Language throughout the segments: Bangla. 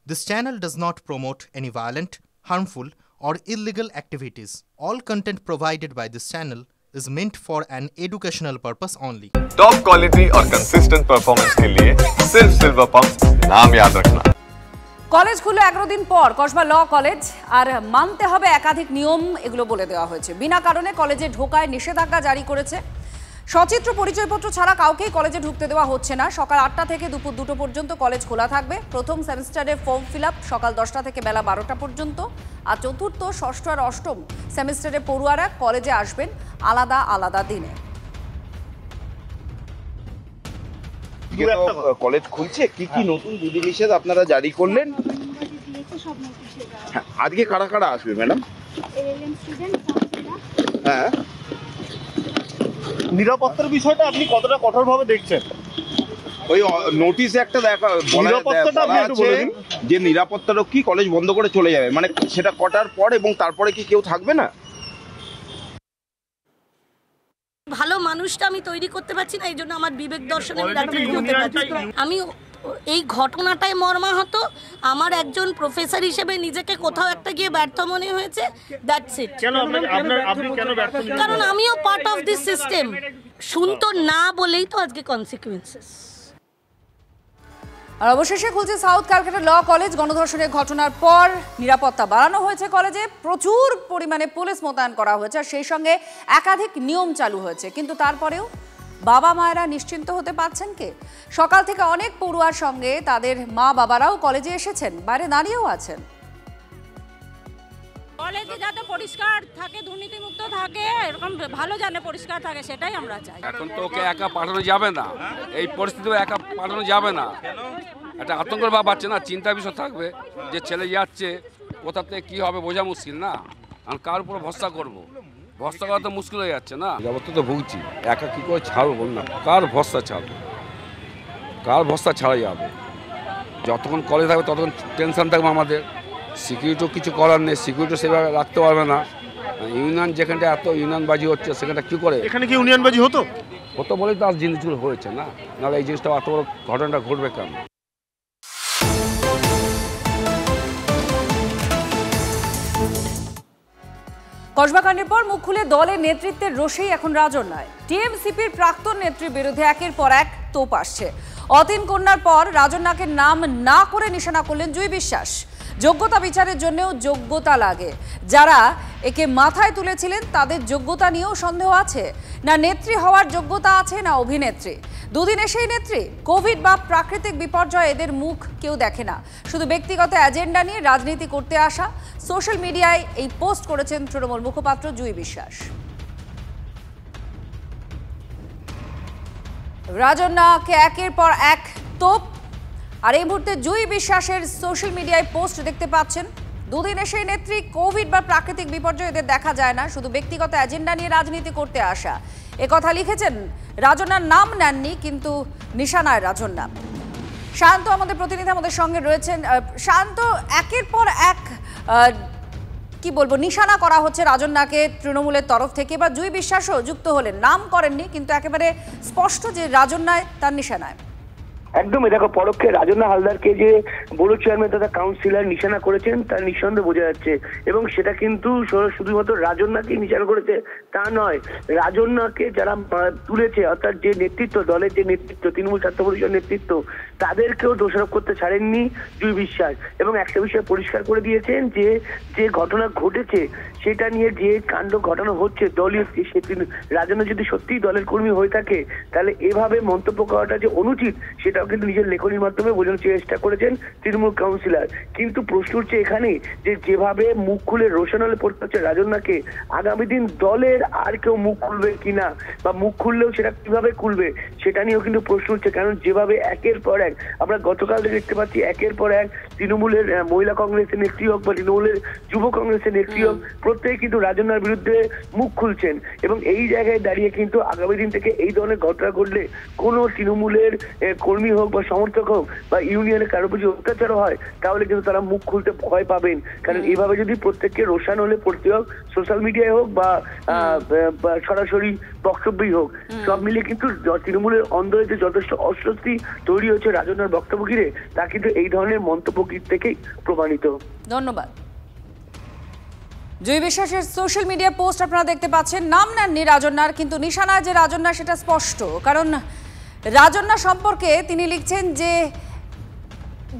This channel does not promote any violent, harmful, or illegal activities. All content provided by this channel is meant for an educational purpose only. Top quality और कंसिस्टेंट परफॉर्मेंस के लिए सिर्फ सिल्वर पंप नाम याद रखना। কলেজ খুললো 11 দিন পর কসবা ল কলেজ আর মানতে হবে একাধিক নিয়ম এগুলো বলে দেওয়া হয়েছে। বিনা কারণে কলেজে ঢোকায় নিষেধাজ্ঞা জারি করেছে। সচিত্র পরিচয়পত্র ছাড়া কাউকেই কলেজে ঢুকতে দেওয়া হচ্ছে না। সকাল 8টা থেকে দুপুর 2টো পর্যন্ত কলেজ খোলা থাকবে। প্রথম সেমিস্টারে ফর্ম ফিল আপ সকাল 10টা থেকে বেলা 12টা পর্যন্ত। আর চতুর্থ, ষষ্ঠ আর অষ্টম সেমিস্টারে পড়ুয়ারা কলেজে আসবেন আলাদা আলাদা দিনে। কলেজ খুলছে, কি কি নতুন বিধিনিষেধ আপনারা জারি করলেন? আজকে কারা কারা আসবে ম্যাডাম? হ্যাঁ, নিরাপত্তার বিষয়টা আপনি কতটা কঠোরভাবে দেখছেন? ওই নোটিশে একটা দেখা যে নিরাপত্তারক্ষী কলেজ বন্ধ করে চলে যাবে, মানে সেটা কটার পর এবং তারপরে কি কেউ থাকবে না? ভালো মানুষটা আমি তৈরি করতে পারছি না, এই জন্য আমার বিবেক দর্শনে আমি এই ঘটনাটাই মর্মাহত। আমার একজন প্রফেসর হিসেবে নিজেকে কোথাও একটা গিয়ে ব্যর্থ মনে হয়েছে। That's it. কারণ আমিও পার্ট অফ দিস সিস্টেম। শুনতো না বলেই তো আজকে কনসিকুয়েন্সেস। আর অবশেষে খুলছে সাউথ ক্যালকাটা ল কলেজ। গণধর্ষণের ঘটনার পর নিরাপত্তা বাড়ানো হয়েছে কলেজে। প্রচুর পরিমাণে পুলিশ মোতায়েন করা হয়েছে আর সেই সঙ্গে একাধিক নিয়ম চালু হয়েছে। কিন্তু তারপরেও বাবা মায়েরা নিশ্চিন্ত হতে পারছেন কে? সকাল থেকে অনেক পড়ুয়ার সঙ্গে তাদের মা বাবারাও কলেজে এসেছেন, বাইরে দাঁড়িয়েও আছেন। কলেজে যাতে পরিষ্কার থাকে, দুর্নীতিমুক্ত থাকে, এরকম ভালো জানে পরিষ্কার থাকে, সেটাই আমরা চাই। এখন তো ওকে একা পাঠানো যাবে না, এই পরিস্থিতিতে একা পাঠানো যাবে না। একটা আতঙ্কের ভাব আছে না, চিন্তার বিষয় থাকবে যে ছেলে যাচ্ছে, কোথা থেকে কী হবে বোঝা মুশকিল না। আমি কার উপর ভরসা করবো? ভরসা করা তো মুশকিল হয়ে যাচ্ছে না। যাবত তো ভুগছি, একা কী করে ছাড়বো বল না? কার ভরসা ছাড়বো? কার ভরসা ছাড়া যাবে? যতক্ষণ কলেজ থাকবে ততক্ষণ টেনশন থাকবে আমাদের। সিকিউরিটিও কিছু করার নেই, সিকিউরিটি সেভাবে রাখতে পারবে না। ইউনিয়ন যেখানটা এত ইউনিয়নবাজি হচ্ছে সেখানটা কী করে? এখানে কি ইউনিয়নবাজি হতো বলেই তো আজ জিনিসগুলো হয়েছে না, নাহলে এই জিনিসটা এত বড় ঘটনাটা ঘটবে কেন? কসবাকাণ্ডের পর মুখ খুলে দলের নেতৃত্বের রোষেই এখন রাজন্যায়। টিএমসিপির প্রাক্তন নেত্রীর বিরুদ্ধে একের পর এক তোপ আসছে। অতীন কন্যার পর রাজন্যাকে নাম না করে নিশানা করলেন জুঁই বিশ্বাস। যোগ্যতা বিচারের জন্যও যোগ্যতা লাগে। যারা একে মাথায় তুলেছিলেন তাদের যোগ্যতা নিয়েও সন্দেহ আছে। না নেত্রী হওয়ার যোগ্যতা আছে, না অভিনেত্রী। দুদিন এসেই নেত্রী। কোভিড বা প্রাকৃতিক বিপর্যয় এদের মুখ কেউ দেখে না। শুধু ব্যক্তিগত এজেন্ডা নিয়ে রাজনীতি করতে আসা। সোশ্যাল মিডিয়ায় এই পোস্ট করেছেন তৃণমূল মুখপাত্র জুঁই বিশ্বাস। রাজন্যাকে একের পর এক তোপ। আর এই মুহূর্তে জুঁই বিশ্বাসের সোশ্যাল মিডিয়ায় পোস্ট দেখতে পাচ্ছেন। দুদিন এসে নেত্রী। কোভিড বা প্রাকৃতিক বিপর্যয় এদের দেখা যায় না, শুধু ব্যক্তিগত এজেন্ডা নিয়ে রাজনীতি করতে আসা। কথা লিখেছেন। রাজন্যার নাম নেননি, কিন্তু নিশানায় রাজন্যা। শান্ত আমাদের প্রতিনিধি আমাদের সঙ্গে রয়েছেন। শান্ত, একের পর এক কি বলবো নিশানা করা হচ্ছে রাজন্যাকে তৃণমূলের তরফ থেকে। বা জুঁই বিশ্বাসও যুক্ত হলেন, নাম করেননি কিন্তু একেবারে স্পষ্ট যে রাজন্যায় তার নিশানায়। একদমই দেখো, পরোক্ষে রাজন্যা হালদারকে যে বড় চেয়ারম্যান তথা কাউন্সিলর নিশানা করেছেন তার নিঃসন্দেহে বোঝা যাচ্ছে। এবং সেটা কিন্তু শুধুমাত্র রাজন্যাকে নিশানা করেছে তা নয়, রাজন্যাকে যারা তুলেছে অর্থাৎ যে নেতৃত্ব, দলের যে নেতৃত্ব, তৃণমূল ছাত্র পরিষদের নেতৃত্ব, তাদেরকেও দোষারোপ করতে ছাড়েননি জুঁই বিশ্বাস। এবং একটা বিষয় পরিষ্কার করে দিয়েছেন যে যে ঘটনা ঘটেছে সেটা নিয়ে যে কাণ্ড ঘটানো হচ্ছে দলীয়, রাজন্যা যদি সত্যিই দলের কর্মী হয়ে থাকে তাহলে এভাবে মন্তব্য করাটা যে অনুচিত সেটা কিন্তু নিজের লেখনীর মাধ্যমে বোঝানোর চেষ্টা করেছেন তৃণমূল কাউন্সিলর। কিন্তু প্রশ্ন হচ্ছে এখানে যে যেভাবে মুখ খুলে রোশনালে পড়তে হচ্ছে রাজন্যাকে, আগামী দিন দলের আর কেউ মুখ খুলবে কিনা বা মুখ খুললেও সেটা কিভাবে খুলবে সেটা নিয়েও কিন্তু প্রশ্ন হচ্ছে। কারণ যেভাবে একের পর এক আমরা গতকাল দেখতে পাচ্ছি, একের পর এক তৃণমূলের মহিলা কংগ্রেসের নেত্রী হোক বা তৃণমূলের যুব কংগ্রেসের নেত্রী হোক, প্রত্যেকে কিন্তু রাজন্যার বিরুদ্ধে মুখ খুলছেন। এবং এই জায়গায় দাঁড়িয়ে কিন্তু আগামী দিন থেকে এই ধরনের ঘটনা ঘটলে কোনো তৃণমূলের কর্মী হোক বা সমর্থক হোক বা ইউনিয়নের কারো প্রতি অত্যাচার হয় তাহলে কিন্তু তারা মুখ খুলতে ভয় পাবেন। কারণ এভাবে যদি প্রত্যেককে রোশান হলে পড়তে হোক, সোশ্যাল মিডিয়ায় হোক বা সরাসরি বক্তব্যই হোক, সব মিলিয়ে কিন্তু তৃণমূলের অন্দরে যে যথেষ্ট অস্বস্তি তৈরি হচ্ছে রাজন্যার বক্তব্য ঘিরে, তা কিন্তু এই ধরনের মন্তব্য শুভকীর থেকেই প্রমাণিত। ধন্যবাদ। জয় বিশ্বাসের সোশ্যাল মিডিয়া পোস্ট আপনারা দেখতে পাচ্ছেন, নাম নেননি রাজন্যার, কিন্তু নিশানা যে রাজন্যা সেটা স্পষ্ট। কারণ রাজন্যা সম্পর্কে তিনি লিখছেন যে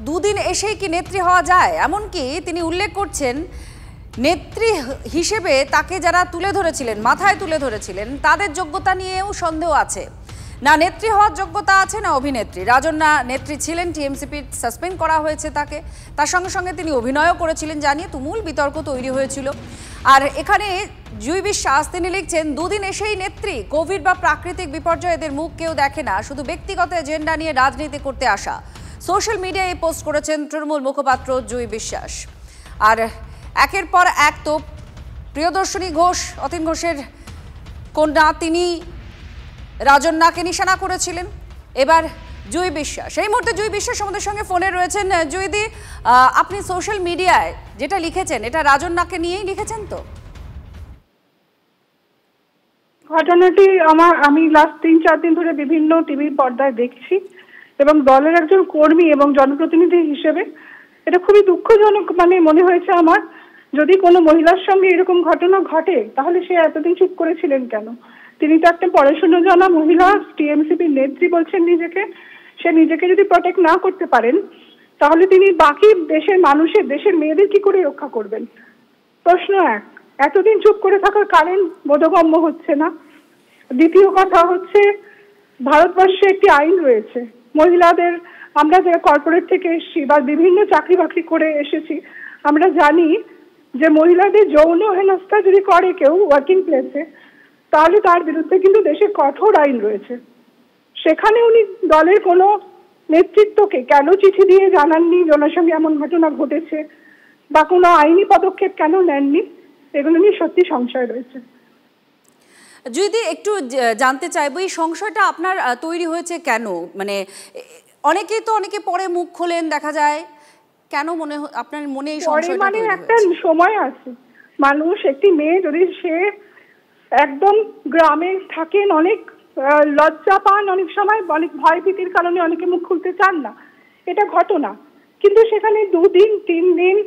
দুদিন এসেই কি নেত্রী হওয়া যায়, এমনকি তিনি উল্লেখ করছেন নেত্রী হিসেবে তাকে যারা তুলে ধরেছিলেন, মাথায় তুলে ধরেছিলেন, তাদের যোগ্যতা নিয়েও সন্দেহ আছে। না নেত্রী হওয়ার যোগ্যতা আছে, না অভিনেত্রী। রাজন্যা নেত্রী ছিলেন, টিএমসিপি সাসপেন্ড করা হয়েছে তাকে, তার সঙ্গে সঙ্গে তিনি অভিনয়ও করেছিলেন, জানিয়ে তুমুল বিতর্ক তৈরি হয়েছিল। আর এখানে জয় বিশ্বাস তিনি লিখছেন দুদিন এসেই নেত্রী, কোভিড বা প্রাকৃতিক বিপর্যয় এদের মুখ কেউ দেখে না, শুধু ব্যক্তিগত এজেন্ডা নিয়ে রাজনীতি করতে আসা। সোশ্যাল মিডিয়ায় এই পোস্ট করেছেন তৃণমূল মুখপাত্র জয় বিশ্বাস। আর একের পর এক তো প্রিয়দর্শিনী ঘোষ, অতীন ঘোষের কন্যা, তিনি রাজন্যাকে নিশানা করেছিলেন। এবার জয় বিশ্বাস, এই মুহূর্তে জয় বিশ্বাস আমাদের সঙ্গে ফোনে রয়েছেন। জয়দি, আপনি সোশ্যাল মিডিয়ায় যেটা লিখেছেন এটা রাজন্যাকে নিয়েই লিখেছেন তো? ঘটনাটি আমি লাস্ট 3-4 দিন ধরে বিভিন্ন টিভির পর্দায় দেখছি, এবং দলের একজন কর্মী এবং জনপ্রতিনিধি হিসেবে এটা খুবই দুঃখজনক মনে হয়েছে আমার। যদি কোনো মহিলার সঙ্গে এরকম ঘটনা ঘটে তাহলে সে এতদিন চুপ করেছিলেন কেন? তিনি তো একটা পড়াশোনা জানা মহিলা, টিএমসিপির নেত্রী বলছেন নিজেকে। সে নিজেকে যদি প্রোটেক্ট না করতে পারেন তাহলে তিনি বাকি দেশের মানুষের, দেশের মেয়েদের কি করে রক্ষা করবেন? প্রশ্ন এক। এতদিন চুপ করে থাকার কারণ বোধগম্য হচ্ছে না। দ্বিতীয় কথা হচ্ছে, ভারতবর্ষে একটি আইন রয়েছে, মহিলাদের, আমরা যারা কর্পোরেট থেকে এসেছি বা বিভিন্ন চাকরি বাকরি করে এসেছি, আমরা জানি যে মহিলাদের যৌন হেনস্থা যদি করে কেউ ওয়ার্কিং প্লেসে, তাহলে তার বিরুদ্ধে কিন্তু দেশে কঠোর আইন রয়েছে। সেখানে উনি দলের কোনো নেতৃত্বকে কেন চিঠি দিয়ে জানাননি ওনার সঙ্গে এমন ঘটনা ঘটেছে, বা কোনো আইনি পদক্ষেপ কেন নেননি, এগুলো নিয়ে সত্যি সংশয় রয়েছে। যদি একটু জানতে চাইবো এই সংশয়টা আপনার তৈরি হয়েছে কেন? অনেকেই তো অনেকে পরে মুখ খোলেন, দেখা যায়, কেন আপনার মনে এই সংশয়টা তৈরি হয়েছে? একটা সময় আছে, মানুষ, একটি মেয়ে যদি সে একদম গ্রামে থাকেন, অনেক লজ্জা পান, অনেক সময় অনেক ভয় ভীতির কারণে অনেকে মুখ খুলতে চান না, এটা ঘটনা। কিন্তু সেখানে 2 দিন 3 দিন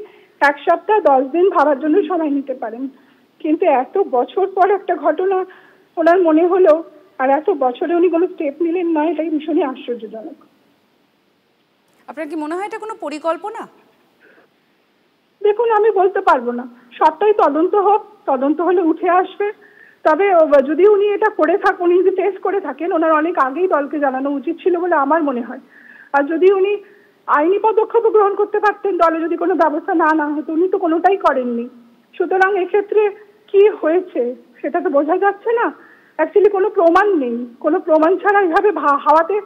1 সপ্তাহ 10 দিন ভাবার জন্য সময় নিতে পারেন। কিন্তু এত বছর পর একটা ঘটনা ওনার মনে হলো, আর এত বছরে উনি কোনো স্টেপ নিলেন না, এটাই ভীষণই আশ্চর্যজনক। আপনার কি মনে হয় এটা কোনো পরিকল্পনা? দেখুন, আমি বলতে পারবো না, সবটাই তদন্ত হোক, তদন্ত হলে উঠে আসবে। তবে যদি উনি এটা করে থাকেন, উনি যদি টেস্ট করে থাকেন, ওনার অনেক আগেই দলকে জানানো উচিত ছিল বলে আমার মনে হয়। আর যদি উনি আইনি পদক্ষেপ গ্রহণ করতে পারতেন, দলে যদি কোনো ব্যবস্থা না হতো, উনি তো কোনোটাই করেননি। সুতরাং এক্ষেত্রে কি হয়েছে সেটা তো বোঝা যাচ্ছে না। অ্যাকচুয়ালি কোনো প্রমাণ নেই, কোনো প্রমাণ ছাড়া এইভাবে হাওয়াতে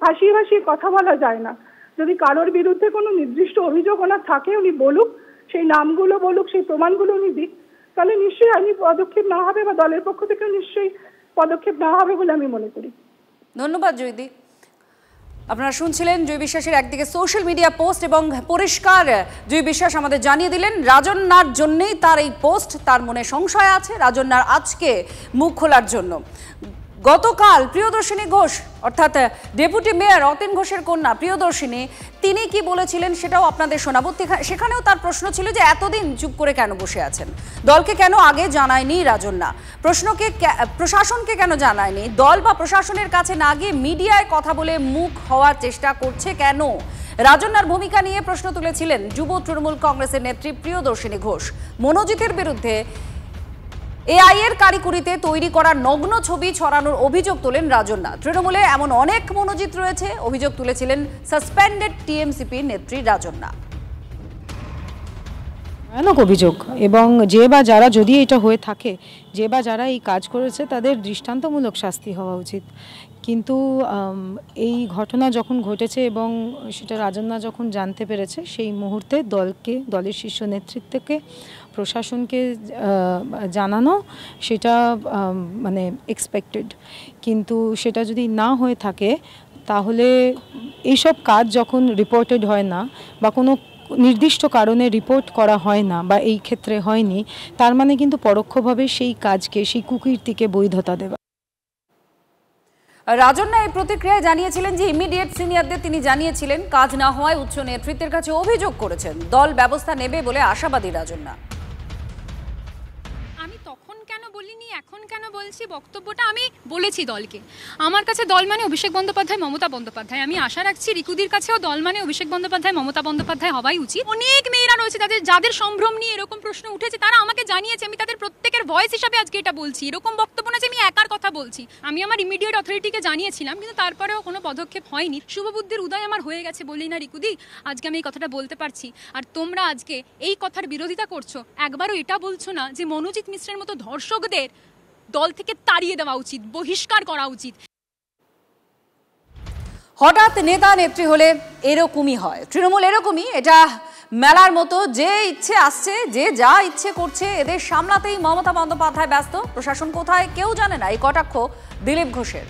ভাসিয়ে ভাসিয়ে কথা বলা যায় না। যদি কারোর বিরুদ্ধে কোনো নির্দিষ্ট অভিযোগ ওনার থাকে, উনি বলুক, সেই নামগুলো বলুক, সেই প্রমাণগুলো উনি দিক, তাহলে নিশ্চয়ই আইনি পদক্ষেপ না হবে, বা দলের পক্ষ থেকেও নিশ্চয়ই পদক্ষেপ না হবে বলে আমি মনে করি। ধন্যবাদ জয়দি। আপনারা শুনছিলেন জয় বিশ্বাসের একদিকে সোশ্যাল মিডিয়া পোস্ট, এবং পরিষ্কার জয় বিশ্বাস আমাদের জানিয়ে দিলেন রাজন্যার জন্যই তার এই পোস্ট, তার মনে সংশয় আছে রাজন্যার আজকে মুখ খোলার জন্য। গতকাল প্রিয়দর্শিনী ঘোষ, অর্থাৎ ডেপুটি মেয়র অতীন ঘোষের কন্যা প্রিয়দর্শিনী, তিনি কি বলেছিলেন সেটাও আপনাদের শোনাবো। সেখানেও তার প্রশ্ন ছিল যে এতদিন চুপ করে কেন বসে আছেন, দলকে কেন আগে জানায়নি রাজন্যা, প্রশাসনকে কেন জানায়নি, দল বা প্রশাসনের কাছে না গিয়ে মিডিয়ায় কথা বলে মুখ হওয়ার চেষ্টা করছে কেন, রাজন্যার ভূমিকা নিয়ে প্রশ্ন তুলেছিলেন যুব তৃণমূল কংগ্রেসের নেত্রী প্রিয়দর্শিনী ঘোষ। মনোজিতের বিরুদ্ধে এআই এর কারিকুরিতে তৈরি করা নগ্ন ছবি ছড়ানোর অভিযোগ তোলেন রাজন্যা। তৃণমূলে এমন অনেক মনোজিত রয়েছে, অভিযোগ তুলেছিলেন সাসপেন্ডেড টিএমসিপি নেত্রী রাজন্যা। ভয়ানক অভিযোগ, এবং যে বা যারা, যদি এটা হয়ে থাকে, যে বা যারা এই কাজ করেছে তাদের দৃষ্টান্তমূলক শাস্তি হওয়া উচিত। কিন্তু এই ঘটনা যখন ঘটেছে এবং সেটা রাজন্যা যখন জানতে পেরেছে, সেই মুহূর্তে দলের শীর্ষ নেতৃত্বকে, প্রশাসনকে জানানো, সেটা এক্সপেক্টেড। কিন্তু সেটা যদি না হয়ে থাকে, তাহলে এইসব কাজ যখন রিপোর্টেড হয় না, বা কোনো নির্দিষ্ট কারণে রিপোর্ট করা হয় না, বা এই ক্ষেত্রে হয়নি, তার মানে কিন্তু পরোক্ষভাবে সেই কাজকে, সেই কুকীর্তিকে বৈধতা দেওয়া। রাজন্না এই প্রতিক্রিয়ায় জানিয়েছিলেন যে ইমিডিয়েট সিনিয়রদের তিনি জানিয়েছিলেন, কাজ না হওয়ায় উচ্চ নেতৃত্বের কাছে অভিযোগ করেছেন, দল ব্যবস্থা নেবে বলে আশাবাদী রাজন্না। আমি তখন কেন বলিনি, এখন কেন বলছি, বক্তব্যটা আমি বলেছি দলকে। আমার কাছে দল মানে অভিষেক বন্দ্যোপাধ্যায়, মমতা বন্দ্যোপাধ্যায়। আমি আশা রাখছি রিকুদির কাছেও দল মানে অভিষেক বন্দ্যোপাধ্যায়, মমতা বন্দ্যোপাধ্যায় হওয়াই উচিত। অনেক মেয়েরা রয়েছে যাদের সম্ভ্রম নিয়ে এরকম প্রশ্ন উঠেছে, তারা আমাকে জানিয়েছে, আমি তাদের প্রত্যেকের ভয়েস হিসাবে আজকে এটা বলছি। এরকম বক্তব্য না যে আমি একার কথা বলছি, আমি আমার ইমিডিয়েট অথরিটিকে জানিয়েছিলাম, কিন্তু তারপরেও কোনো পদক্ষেপ হয়নি। শুভবুদ্ধির উদয় আমার হয়ে গেছে বলেই না রিকুদি আজকে আমি এই কথাটা বলতে পারছি। আর তোমরা আজকে এই কথার বিরোধিতা করছো, একবারও এটা বলছো না যে মনোজিৎ মিশ্রের মতো ধর্ষকদের দল থেকে তাড়িয়ে দেওয়া উচিত, বহিষ্কার করা উচিত। হঠাৎ নেতা নেত্রী হলে এরকমই হয়, তৃণমূল এরকমই, এটা মেলার মতো, যে ইচ্ছে আসছে, যে যা ইচ্ছে করছে, এদের সামলাতেই মমতা বন্দ্যোপাধ্যায় ব্যস্ত, প্রশাসন কোথায় কেউ জানে না, এই কটাক্ষ দিলীপ ঘোষের।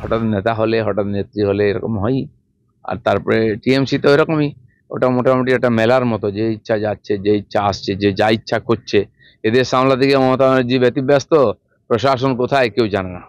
হঠাৎ নেতা হলে, হঠাৎ নেত্রী হলে এরকম হয়। আর তারপরে টিএমসি তো এরকমই, ওটা মোটামুটি একটা মেলার মতো, যে ইচ্ছা যাচ্ছে, যে ইচ্ছা আসছে, যে যা ইচ্ছা করছে। এদের সামলাতে গিয়ে মমতা ব্যানার্জি ব্যতিব্যস্ত, প্রশাসন কোথায় কেউ জানে না।